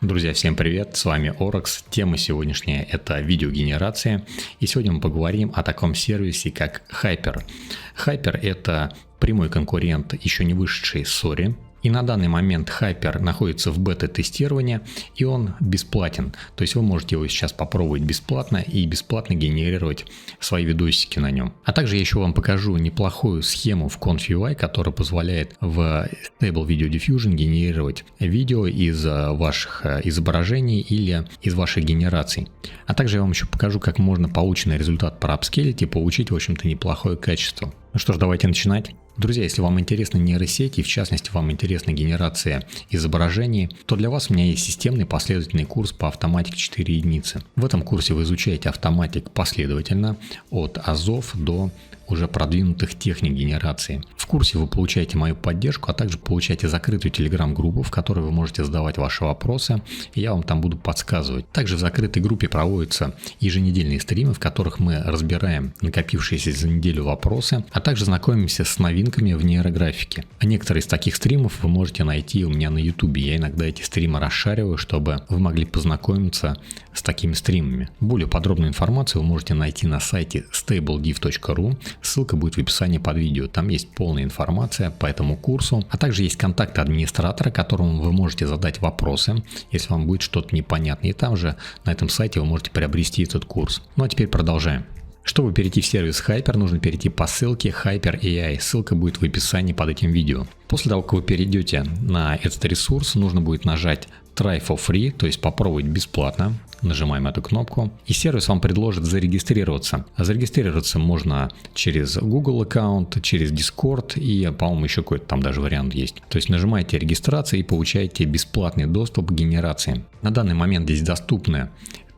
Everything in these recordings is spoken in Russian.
Друзья, всем привет, с вами Оракс. Тема сегодняшняя – это видеогенерация. И сегодня мы поговорим о таком сервисе, как Hyper. Hyper – это прямой конкурент еще не вышедшей Sori. И на данный момент Hyper находится в бета-тестировании, и он бесплатен. То есть вы можете его сейчас попробовать бесплатно и бесплатно генерировать свои видосики на нем. А также я еще вам покажу неплохую схему в ConfUI, которая позволяет в Stable Video Diffusion генерировать видео из ваших изображений или из ваших генераций. А также я вам еще покажу, как можно полученный результат проапскейлить и получить, в общем-то, неплохое качество. Ну что ж, давайте начинать. Друзья, если вам интересны нейросети, в частности вам интересна генерация изображений, то для вас у меня есть системный последовательный курс по автоматике 4 единицы. В этом курсе вы изучаете автоматик последовательно от азов до уже продвинутых техник генерации. В курсе вы получаете мою поддержку, а также получаете закрытую телеграм-группу, в которой вы можете задавать ваши вопросы, и я вам там буду подсказывать. Также в закрытой группе проводятся еженедельные стримы, в которых мы разбираем накопившиеся за неделю вопросы, а также знакомимся с новинками в нейрографике. А некоторые из таких стримов вы можете найти у меня на YouTube. Я иногда эти стримы расшариваю, чтобы вы могли познакомиться с такими стримами. Более подробную информацию вы можете найти на сайте stablediv.ru. Ссылка будет в описании под видео. Там есть полная информация по этому курсу, а также есть контакты администратора, которому вы можете задать вопросы, если вам будет что-то непонятно. И там же на этом сайте вы можете приобрести этот курс. Ну а теперь продолжаем. Чтобы перейти в сервис Hyper, нужно перейти по ссылке Hyper AI. Ссылка будет в описании под этим видео. После того, как вы перейдете на этот ресурс, нужно будет нажать Try for free, то есть попробовать бесплатно. Нажимаем эту кнопку, и сервис вам предложит зарегистрироваться. Зарегистрироваться можно через Google аккаунт, через Discord и, по-моему, еще какой-то там даже вариант есть. То есть нажимаете регистрация и получаете бесплатный доступ к генерации. На данный момент здесь доступны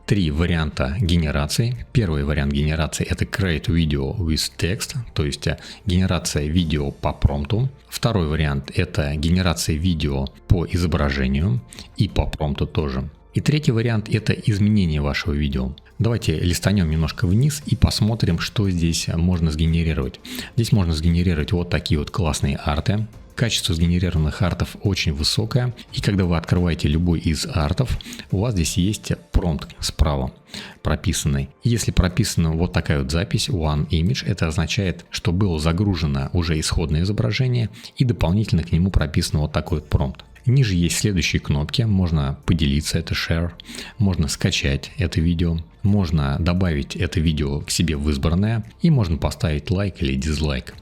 3 варианта генерации. Первый вариант генерации — это Create Video with Text, то есть генерация видео по промпту. Второй вариант — это генерация видео по изображению и по промпту тоже. И третий вариант — это изменение вашего видео. Давайте листанем немножко вниз и посмотрим, что здесь можно сгенерировать. Здесь можно сгенерировать вот такие вот классные арты. Качество сгенерированных артов очень высокое. И когда вы открываете любой из артов, у вас здесь есть промпт справа прописанный. Если прописана вот такая вот запись One Image, это означает, что было загружено уже исходное изображение и дополнительно к нему прописан вот такой вот промпт. Ниже есть следующие кнопки. Можно поделиться, это Share. Можно скачать это видео. Можно добавить это видео к себе в избранное. И можно поставить лайк или дизлайк.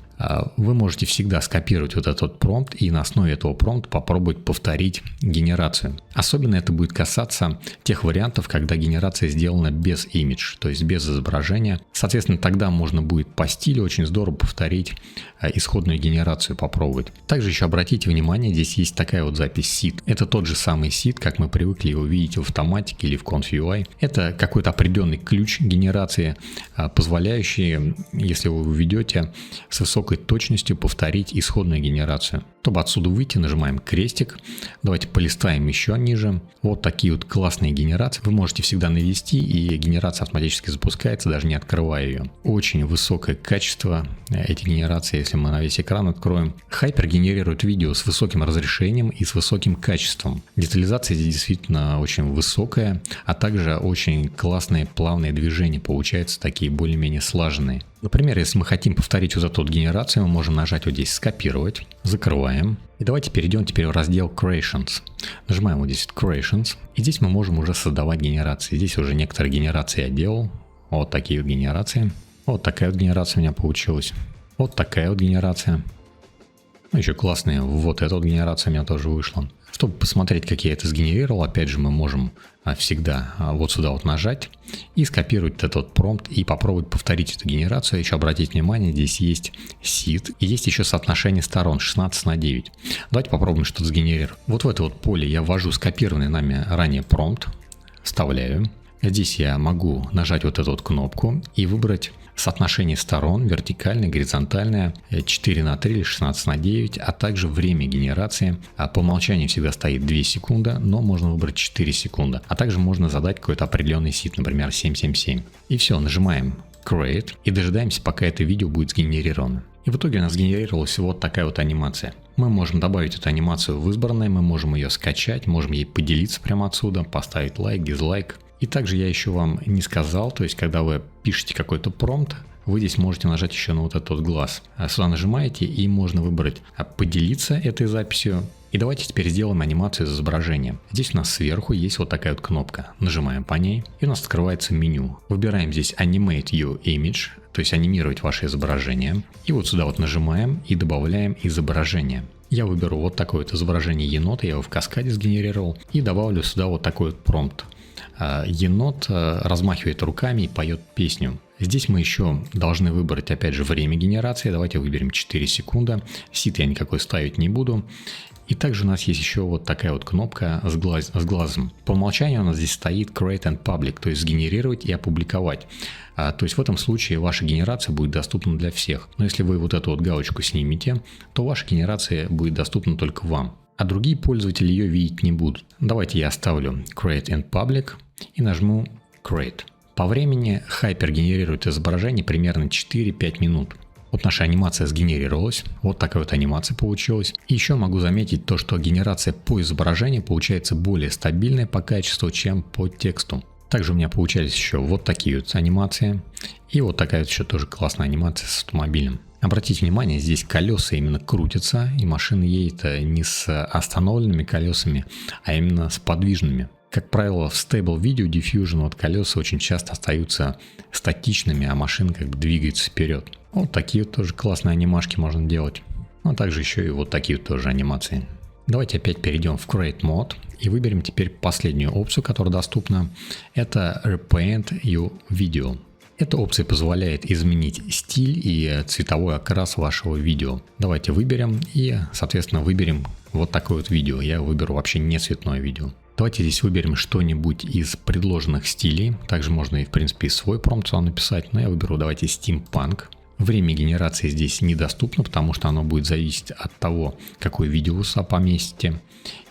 Вы можете всегда скопировать вот этот промпт и на основе этого промпта попробовать повторить генерацию. Особенно это будет касаться тех вариантов, когда генерация сделана без image, то есть без изображения. Соответственно, тогда можно будет по стилю очень здорово повторить исходную генерацию, попробовать. Также еще обратите внимание, здесь есть такая вот запись seed. Это тот же самый seed, как мы привыкли его видеть в автоматике или в ConfUI. Это какой-то определенный ключ генерации, позволяющий, если вы введете с высокой точностью повторить исходную генерацию. Чтобы отсюда выйти, нажимаем крестик. Давайте полистаем еще ниже. Вот такие вот классные генерации. Вы можете всегда навести, и генерация автоматически запускается, даже не открывая ее. Очень высокое качество эти генерации, если мы на весь экран откроем. Hyper генерирует видео с высоким разрешением и с высоким качеством. Детализация здесь действительно очень высокая, а также очень классные плавные движения получаются, такие более-менее слаженные. Например, если мы хотим повторить вот эту вот генерацию, мы можем нажать вот здесь «Скопировать», закрываем. И давайте перейдем теперь в раздел Creations. Нажимаем вот здесь Creations, и здесь мы можем уже создавать генерации. Здесь уже некоторые генерации я делал. Вот такие вот генерации. Вот такая вот генерация у меня получилась. Вот такая вот генерация. Ну, еще классная. Вот эта вот генерация у меня тоже вышла. Чтобы посмотреть, как я это сгенерировал, опять же, мы можем всегда вот сюда вот нажать и скопировать этот промпт и попробовать повторить эту генерацию. Еще обратите внимание, здесь есть seed и есть еще соотношение сторон 16:9. Давайте попробуем что-то сгенерировать. Вот в это вот поле я ввожу скопированный нами ранее промпт, вставляю. Здесь я могу нажать вот эту вот кнопку и выбрать соотношение сторон, вертикальное, горизонтальное, 4:3 или 16:9, а также время генерации. По умолчанию всегда стоит 2 секунды, но можно выбрать 4 секунды. А также можно задать какой-то определенный сит, например, 777. И все, нажимаем Create и дожидаемся, пока это видео будет сгенерировано. И в итоге у нас сгенерировалась вот такая вот анимация. Мы можем добавить эту анимацию в избранное, мы можем ее скачать, можем ей поделиться прямо отсюда, поставить лайк, дизлайк. И также я еще вам не сказал, то есть когда вы пишете какой-то промпт, вы здесь можете нажать еще на вот этот вот глаз. Сюда нажимаете и можно выбрать поделиться этой записью. И давайте теперь сделаем анимацию с изображением. Здесь у нас сверху есть вот такая вот кнопка. Нажимаем по ней и у нас открывается меню. Выбираем здесь Animate Your Image, то есть анимировать ваше изображение. И вот сюда вот нажимаем и добавляем изображение. Я выберу вот такое вот изображение енота, я его в каскаде сгенерировал. И добавлю сюда вот такой вот промпт. Енот размахивает руками и поет песню. Здесь мы еще должны выбрать опять же время генерации. Давайте выберем 4 секунды. Сит я никакой ставить не буду. И также у нас есть еще вот такая вот кнопка с глазом. По умолчанию у нас здесь стоит Create and Public, то есть сгенерировать и опубликовать. То есть в этом случае ваша генерация будет доступна для всех. Но если вы вот эту вот галочку снимете, то ваша генерация будет доступна только вам. А другие пользователи ее видеть не будут. Давайте я оставлю Create and Public и нажму Create. По времени Hyper генерирует изображение примерно 4-5 минут. Вот наша анимация сгенерировалась, вот такая вот анимация получилась. И еще могу заметить то, что генерация по изображению получается более стабильная по качеству, чем по тексту. Также у меня получались еще вот такие вот анимации. И вот такая вот еще тоже классная анимация с автомобилем. Обратите внимание, здесь колеса именно крутятся, и машина едет не с остановленными колесами, а именно с подвижными. Как правило, в Stable Video Diffusion вот колеса очень часто остаются статичными, а машина как бы двигается вперед. Вот такие вот тоже классные анимашки можно делать. А также еще и вот такие вот тоже анимации. Давайте опять перейдем в Create Mode и выберем теперь последнюю опцию, которая доступна. Это Repaint Your Video. Эта опция позволяет изменить стиль и цветовой окрас вашего видео. Давайте выберем и, соответственно, выберем вот такое вот видео. Я выберу вообще не цветное видео. Давайте здесь выберем что-нибудь из предложенных стилей. Также можно и, в принципе, и свой промпт сюда написать. Но я выберу, давайте, Steampunk. Время генерации здесь недоступно, потому что оно будет зависеть от того, какое видео вы сюда поместите.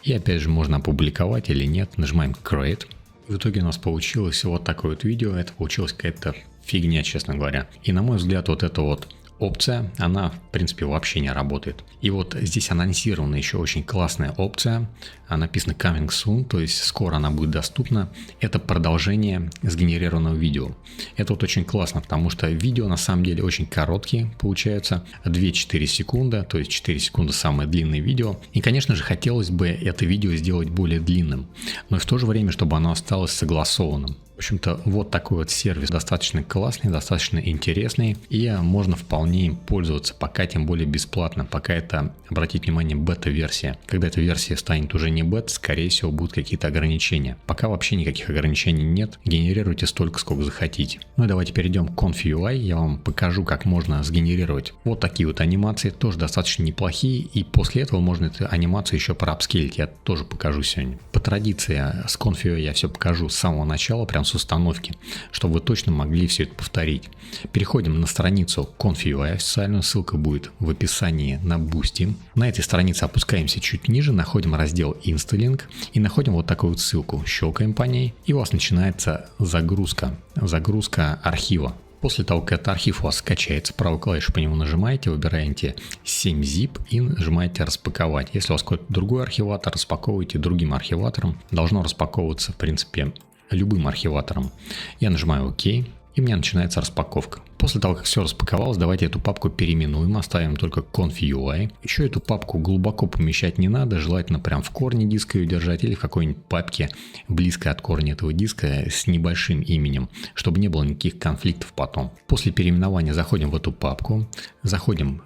И опять же, можно опубликовать или нет. Нажимаем Create. В итоге у нас получилось вот такое вот видео. Это получилась какая-то фигня, честно говоря. И на мой взгляд, вот эта вот опция, она в принципе вообще не работает. И вот здесь анонсирована еще очень классная опция. Написано Coming Soon, то есть скоро она будет доступна. Это продолжение сгенерированного видео. Это вот очень классно, потому что видео на самом деле очень короткие получаются. 2-4 секунды, то есть 4 секунды самое длинное видео. И конечно же хотелось бы это видео сделать более длинным, но и в то же время, чтобы оно осталось согласованным. В общем-то, вот такой вот сервис достаточно классный, достаточно интересный, и можно вполне им пользоваться, пока тем более бесплатно, пока это, обратите внимание, бета-версия. Когда эта версия станет уже не бета, скорее всего, будут какие-то ограничения. Пока вообще никаких ограничений нет, генерируйте столько, сколько захотите. Ну и давайте перейдем к Conf.ui, я вам покажу, как можно сгенерировать вот такие вот анимации, тоже достаточно неплохие, и после этого можно эту анимацию еще проапскейлить, я тоже покажу сегодня. По традиции с Conf.ui я все покажу с самого начала, прям с установки, чтобы вы точно могли все это повторить. Переходим на страницу Conf.ui официальную, ссылка будет в описании на Boosty. На этой странице опускаемся чуть ниже, находим раздел Instalink и находим вот такую вот ссылку. Щелкаем по ней, и у вас начинается загрузка архива. После того, как этот архив у вас скачается, правой клавишей по нему нажимаете, выбираете 7-zip и нажимаете распаковать. Если у вас какой-то другой архиватор, распаковывайте другим архиватором. Должно распаковываться, в принципе, любым архиватором. Я нажимаю ОК, и у меня начинается распаковка. После того, как все распаковалось, давайте эту папку переименуем, оставим только Conf.ui. Еще эту папку глубоко помещать не надо, желательно прям в корне диска ее держать или в какой-нибудь папке близко от корня этого диска с небольшим именем, чтобы не было никаких конфликтов потом. После переименования заходим в эту папку, заходим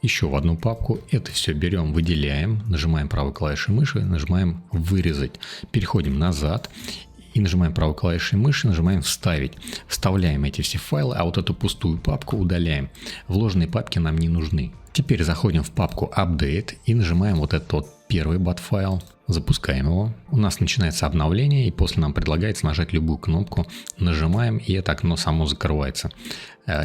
еще в одну папку, это все берем, выделяем, нажимаем правой клавишей мыши, нажимаем вырезать, переходим назад и нажимаем правой клавишей мыши, нажимаем «Вставить». Вставляем эти все файлы, а вот эту пустую папку удаляем. Вложенные папки нам не нужны. Теперь заходим в папку Update и нажимаем вот этот вот первый bat-файл, запускаем его. У нас начинается обновление, и после нам предлагается нажать любую кнопку, нажимаем, и это окно само закрывается.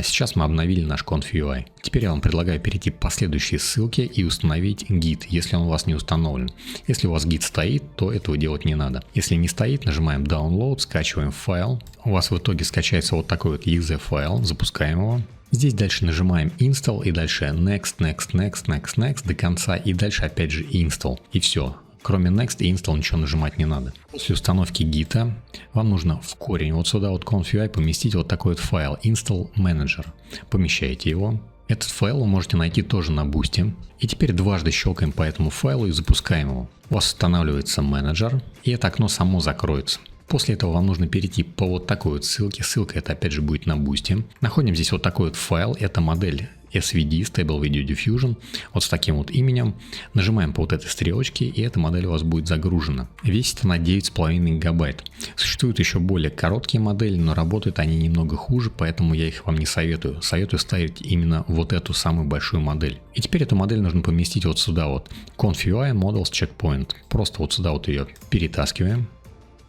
Сейчас мы обновили наш Conf.ui. Теперь я вам предлагаю перейти по следующей ссылке и установить гид, если он у вас не установлен. Если у вас гид стоит, то этого делать не надо. Если не стоит, нажимаем Download, скачиваем файл. У вас в итоге скачается вот такой вот exe файл, запускаем его. Здесь дальше нажимаем Install и дальше Next до конца, и дальше опять же Install. И все. Кроме Next и Install ничего нажимать не надо. После установки гита вам нужно в корень вот сюда вот Conf.ui поместить вот такой вот файл Install Manager. Помещаете его. Этот файл вы можете найти тоже на Boosty. И теперь дважды щелкаем по этому файлу и запускаем его. У вас устанавливается менеджер, и это окно само закроется. После этого вам нужно перейти по вот такой вот ссылке. Ссылка это опять же будет на Boosty. Находим здесь вот такой вот файл. Это модель SVD, Stable Video Diffusion, вот с таким вот именем. Нажимаем по вот этой стрелочке, и эта модель у вас будет загружена. Весит она 9,5 гигабайт. Существуют еще более короткие модели, но работают они немного хуже, поэтому я их вам не советую. Советую ставить именно вот эту самую большую модель. И теперь эту модель нужно поместить вот сюда вот. Conf.ui Models Checkpoint. Просто вот сюда вот ее перетаскиваем.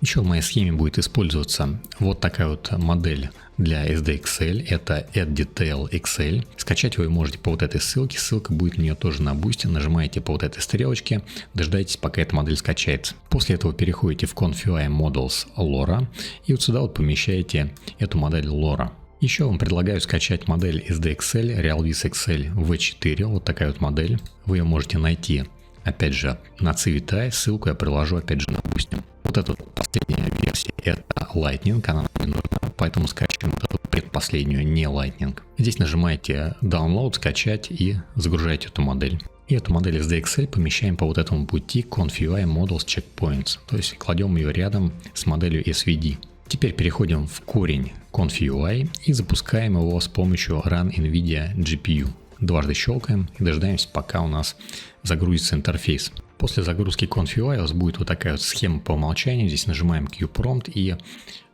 Еще в моей схеме будет использоваться вот такая вот модель для SDXL, это AddDetail XL. Скачать вы можете по вот этой ссылке, ссылка будет у нее тоже на Boosty, нажимаете по вот этой стрелочке, дождайтесь, пока эта модель скачается. После этого переходите в Conf.ui Models LoRa и вот сюда вот помещаете эту модель LoRa. Еще вам предлагаю скачать модель SDXL Realvis XL V4, вот такая вот модель. Вы ее можете найти, опять же, на Civitai, ссылку я приложу опять же на Boosty. Вот эта последняя версия это Lightning, она нам не нужна, поэтому скачиваем вот эту предпоследнюю, не Lightning. Здесь нажимаете Download, скачать и загружаете эту модель. И эту модель SDXL помещаем по вот этому пути Conf.ui Models Checkpoints, то есть кладем ее рядом с моделью SVD. Теперь переходим в корень Conf.ui и запускаем его с помощью Run NVIDIA GPU. Дважды щелкаем и дожидаемся, пока у нас загрузится интерфейс. После загрузки Conf.ui у вас будет вот такая вот схема по умолчанию. Здесь нажимаем QPrompt и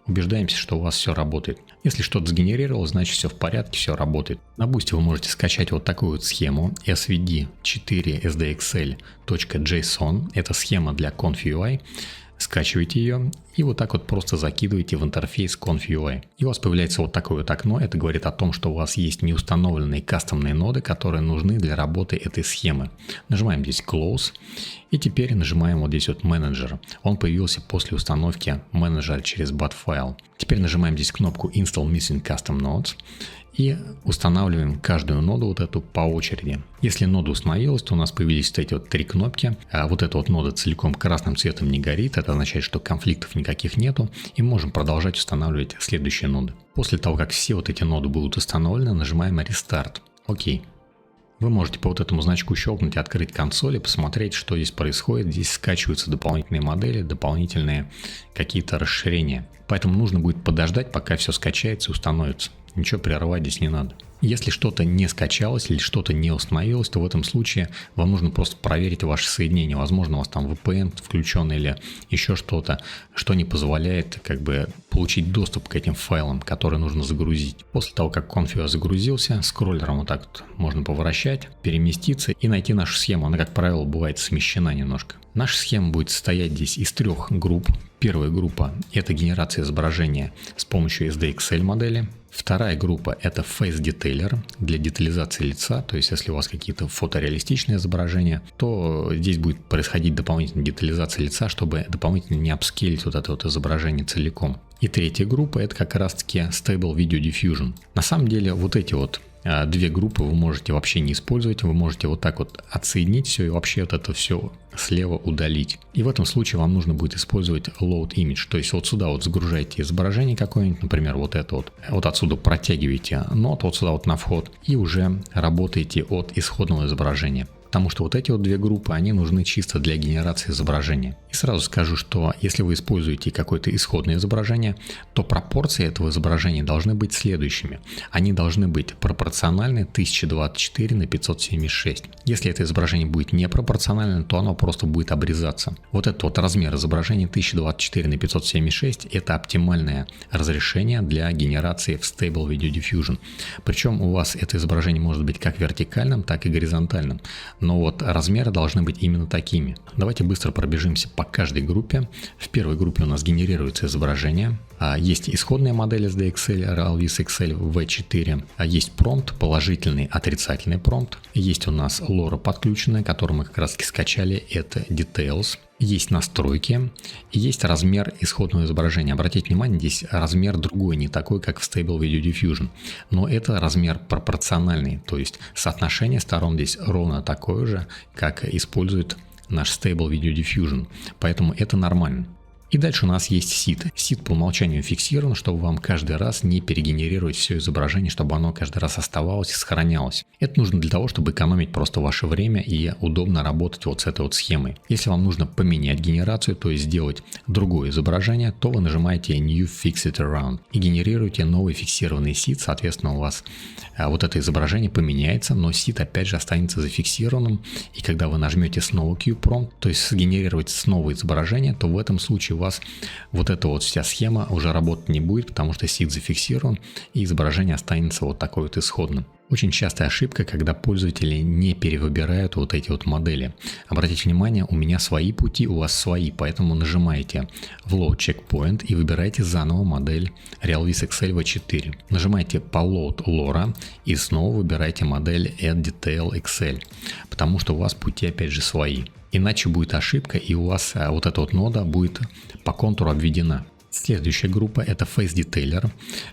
убеждаемся, что у вас все работает. Если что-то сгенерировалось, значит все в порядке, все работает. На Boosty вы можете скачать вот такую вот схему svd4sdxl.json. Это схема для Conf.ui. Скачиваете ее и вот так вот просто закидываете в интерфейс Conf.ui. И у вас появляется вот такое вот окно. Это говорит о том, что у вас есть неустановленные кастомные ноды, которые нужны для работы этой схемы. Нажимаем здесь Close. И теперь нажимаем вот здесь вот Manager. Он появился после установки менеджера через bat-файл. Теперь нажимаем здесь кнопку Install Missing Custom Nodes. И устанавливаем каждую ноду вот эту по очереди. Если нода установилась, то у нас появились вот эти вот три кнопки. А вот эта вот нода целиком красным цветом не горит. Это означает, что конфликтов никаких нету. И можем продолжать устанавливать следующие ноды. После того, как все вот эти ноды будут установлены, нажимаем Restart. Окей. Вы можете по вот этому значку щелкнуть, открыть консоль и посмотреть, что здесь происходит. Здесь скачиваются дополнительные модели, дополнительные какие-то расширения. Поэтому нужно будет подождать, пока все скачается и установится. Ничего прерывать здесь не надо. Если что-то не скачалось или что-то не установилось, то в этом случае вам нужно просто проверить ваше соединение. Возможно, у вас там VPN включен или еще что-то, что не позволяет получить доступ к этим файлам, которые нужно загрузить. После того, как Conf.ui загрузился, скроллером вот так вот можно поворачивать, переместиться и найти нашу схему. Она, как правило, бывает смещена немножко. Наша схема будет состоять здесь из трех групп. Первая группа – это генерация изображения с помощью SDXL модели. Вторая группа – это Face Detailer для детализации лица, то есть если у вас какие-то фотореалистичные изображения, то здесь будет происходить дополнительная детализация лица, чтобы дополнительно не апскейлить вот это вот изображение целиком. И третья группа – это как раз-таки Stable Video Diffusion. На самом деле вот эти вот две группы вы можете вообще не использовать, вы можете вот так вот отсоединить все и вообще вот это все слева удалить. И в этом случае вам нужно будет использовать Load Image, то есть вот сюда вот загружаете изображение какое-нибудь, например, вот это вот отсюда протягиваете нод вот сюда вот на вход и уже работаете от исходного изображения. Потому что вот эти вот две группы, они нужны чисто для генерации изображения. И сразу скажу, что если вы используете какое-то исходное изображение, то пропорции этого изображения должны быть следующими. Они должны быть пропорциональны пропорциональный 1024 на 576. Если это изображение будет непропорционально, то оно просто будет обрезаться. Вот этот вот размер изображения 1024 на 576 это оптимальное разрешение для генерации в Stable Video Diffusion. Причем у вас это изображение может быть как вертикальным, так и горизонтальным. Но вот размеры должны быть именно такими. Давайте быстро пробежимся по каждой группе. В первой группе у нас генерируется изображение. Есть исходная модель SDXL, Realvis XL V4. Есть промпт, положительный, отрицательный промпт. Есть у нас LoRa подключенная, которую мы как раз скачали, это Details. Есть настройки, и есть размер исходного изображения. Обратите внимание, здесь размер другой, не такой, как в Stable Video Diffusion. Но это размер пропорциональный, то есть соотношение сторон здесь ровно такое же, как использует наш Stable Video Diffusion. Поэтому это нормально. И дальше у нас есть SID. SID по умолчанию фиксирован, чтобы вам каждый раз не перегенерировать все изображение, чтобы оно каждый раз оставалось и сохранялось. Это нужно для того, чтобы экономить просто ваше время и удобно работать вот с этой вот схемой. Если вам нужно поменять генерацию, то есть сделать другое изображение, то вы нажимаете New Fix It Around и генерируете новый фиксированный SID. Соответственно, у вас вот это изображение поменяется, но SID опять же останется зафиксированным. И когда вы нажмете снова QPrompt, то есть сгенерировать снова изображение, то в этом случае у вас вот эта вот вся схема уже работать не будет, потому что SID зафиксирован и изображение останется вот такой вот исходным. Очень частая ошибка, когда пользователи не перевыбирают вот эти вот модели. Обратите внимание, у меня свои пути, у вас свои, поэтому нажимаете в Load Checkpoint и выбираете заново модель Realvis XL V4. Нажимаете по Load LoRa и снова выбираете модель Add Detail XL, потому что у вас пути опять же свои. Иначе будет ошибка, и у вас вот эта вот нода будет по контуру обведена. Следующая группа это Face Detailer.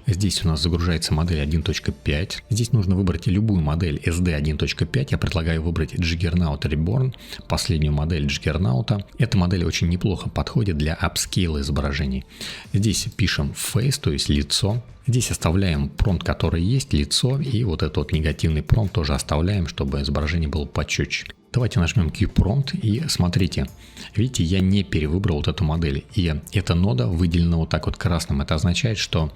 Здесь у нас загружается модель 1.5. Здесь нужно выбрать любую модель SD 1.5. Я предлагаю выбрать Juggernaut Reborn, последнюю модель Juggernaut. Эта модель очень неплохо подходит для апскейла изображений. Здесь пишем Face, то есть лицо. Здесь оставляем промпт, который есть, лицо, и вот этот вот негативный промпт тоже оставляем, чтобы изображение было почетче. Давайте нажмем QPrompt и смотрите, видите, я не перевыбрал вот эту модель, и эта нода выделена вот так вот красным. Это означает, что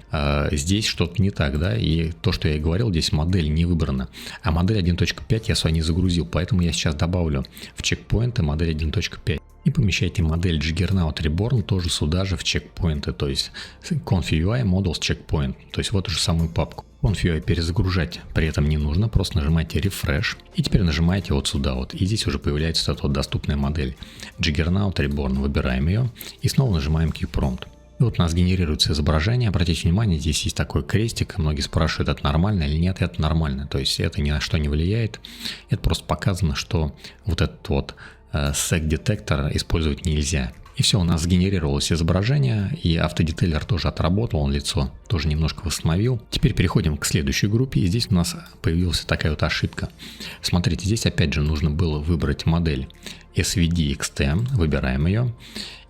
здесь что-то не так, да, и то, что я и говорил, здесь модель не выбрана, а модель 1.5 я сюда не загрузил, поэтому я сейчас добавлю в чекпоинты модель 1.5. И помещайте модель Juggernaut Reborn тоже сюда же в чекпоинты, то есть Conf.ui Models Checkpoint, то есть в эту же самую папку. Conf.ui перезагружать при этом не нужно, просто нажимаете Refresh и теперь нажимаете вот сюда вот, и здесь уже появляется эта вот доступная модель Juggernaut Reborn, выбираем ее и снова нажимаем QPrompt. И вот у нас генерируется изображение, обратите внимание, здесь есть такой крестик, многие спрашивают, это нормально или нет, это нормально, то есть это ни на что не влияет, это просто показано, что вот этот вот SEC-детектор использовать нельзя. И все, у нас сгенерировалось изображение, и автодетейлер тоже отработал, он лицо тоже немножко восстановил. Теперь переходим к следующей группе, и здесь у нас появилась такая вот ошибка. Смотрите, здесь опять же нужно было выбрать модель SVD-XT, выбираем ее.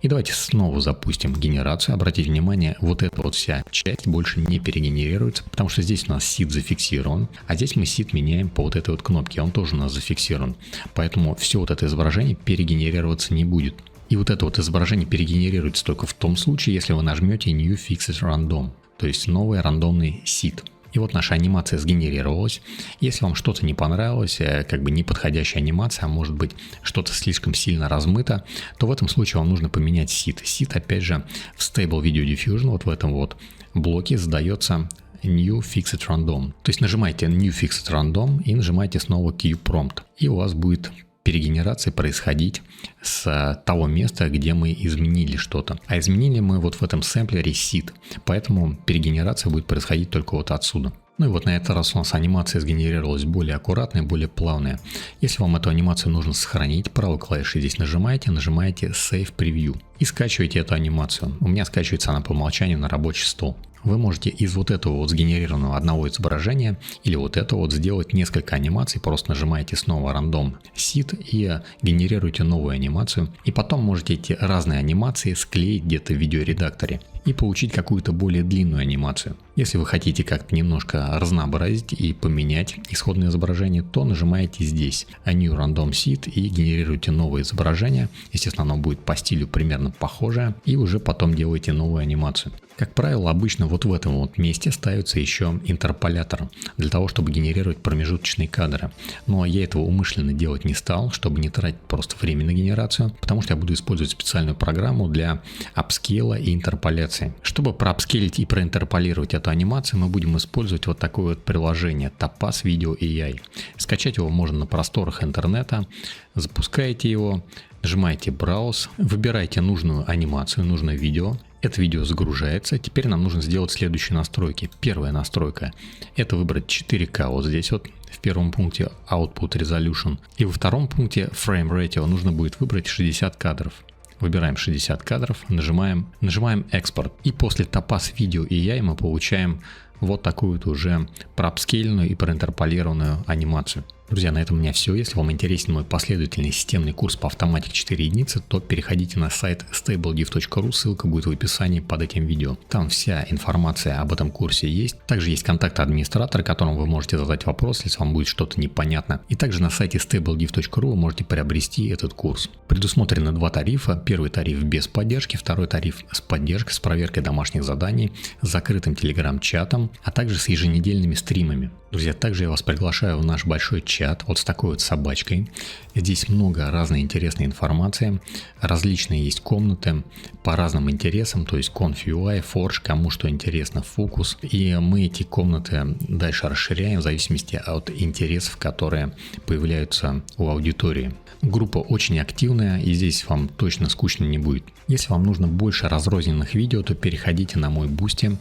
И давайте снова запустим генерацию. Обратите внимание, вот эта вот вся часть больше не перегенерируется, потому что здесь у нас SID зафиксирован, а здесь мы SID меняем по вот этой вот кнопке, он тоже у нас зафиксирован. Поэтому все вот это изображение перегенерироваться не будет. И вот это вот изображение перегенерируется только в том случае, если вы нажмете New Fix It Random, то есть новый рандомный SID. И вот наша анимация сгенерировалась. Если вам что-то не понравилось, как бы неподходящая анимация, а может быть что-то слишком сильно размыто, то в этом случае вам нужно поменять SID. SID опять же в Stable Video Diffusion, вот в этом вот блоке задается New Fix It Random. То есть нажимаете New Fix It Random и нажимаете снова QPrompt. И у вас будет перегенерация происходить с того места, где мы изменили что-то. А изменили мы вот в этом сэмплере SID, поэтому перегенерация будет происходить только вот отсюда. Ну и вот на этот раз у нас анимация сгенерировалась более аккуратная, более плавная. Если вам эту анимацию нужно сохранить, правой клавишей здесь нажимаете Save Preview и скачиваете эту анимацию. У меня скачивается она по умолчанию на рабочий стол. Вы можете из вот этого вот сгенерированного одного изображения или вот этого вот сделать несколько анимаций, просто нажимаете снова Random SID и генерируете новую анимацию. И потом можете эти разные анимации склеить где-то в видеоредакторе и получить какую-то более длинную анимацию. Если вы хотите как-то немножко разнообразить и поменять исходное изображение, то нажимаете здесь New Random SID и генерируете новое изображение. Естественно, оно будет по стилю примерно похожее, и уже потом делаете новую анимацию. Как правило, обычно вот в этом вот месте ставится еще интерполятор для того, чтобы генерировать промежуточные кадры. Но я этого умышленно делать не стал, чтобы не тратить просто время на генерацию, потому что я буду использовать специальную программу для апскейла и интерполяции. Чтобы проапскейлить и проинтерполировать эту анимацию, мы будем использовать вот такое вот приложение Topaz Video AI. Скачать его можно на просторах интернета, запускаете его, нажимаете «Browse», выбираете нужную анимацию, нужное видео. Это видео загружается. Теперь нам нужно сделать следующие настройки. Первая настройка – это выбрать 4К вот здесь вот в первом пункте Output Resolution. И во втором пункте Frame Ratio нужно будет выбрать 60 кадров. Выбираем 60 кадров, нажимаем «Экспорт». И после Topaz Video AI мы получаем вот такую вот уже проапскейльную и проинтерполированную анимацию. Друзья, на этом у меня все. Если вам интересен мой последовательный системный курс по автоматике 4 единицы, то переходите на сайт stablediv.ru, ссылка будет в описании под этим видео. Там вся информация об этом курсе есть. Также есть контакт администратора, которому вы можете задать вопрос, если вам будет что-то непонятно. И также на сайте stablediv.ru вы можете приобрести этот курс. Предусмотрены два тарифа. Первый тариф без поддержки, второй тариф с поддержкой, с проверкой домашних заданий, с закрытым телеграм-чатом, а также с еженедельными стримами. Друзья, также я вас приглашаю в наш большой чат вот с такой вот собачкой. Здесь много разной интересной информации, различные есть комнаты по разным интересам, то есть Conf UI, Forge, кому что интересно, Focus. И мы эти комнаты дальше расширяем в зависимости от интересов, которые появляются у аудитории. Группа очень активная, и здесь вам точно скучно не будет. Если вам нужно больше разрозненных видео, то переходите на мой Boosty.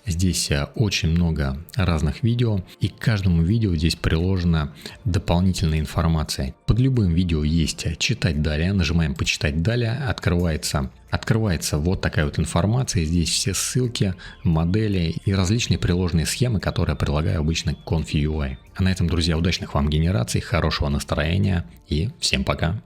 Здесь очень много разных видео, и к каждому видео здесь приложена дополнительная информация. Под любым видео есть «Читать далее», нажимаем «Почитать далее», открывается вот такая вот информация, здесь все ссылки, модели и различные приложенные схемы, которые я прилагаю обычно к Conf UI. А на этом, друзья, удачных вам генераций, хорошего настроения и всем пока!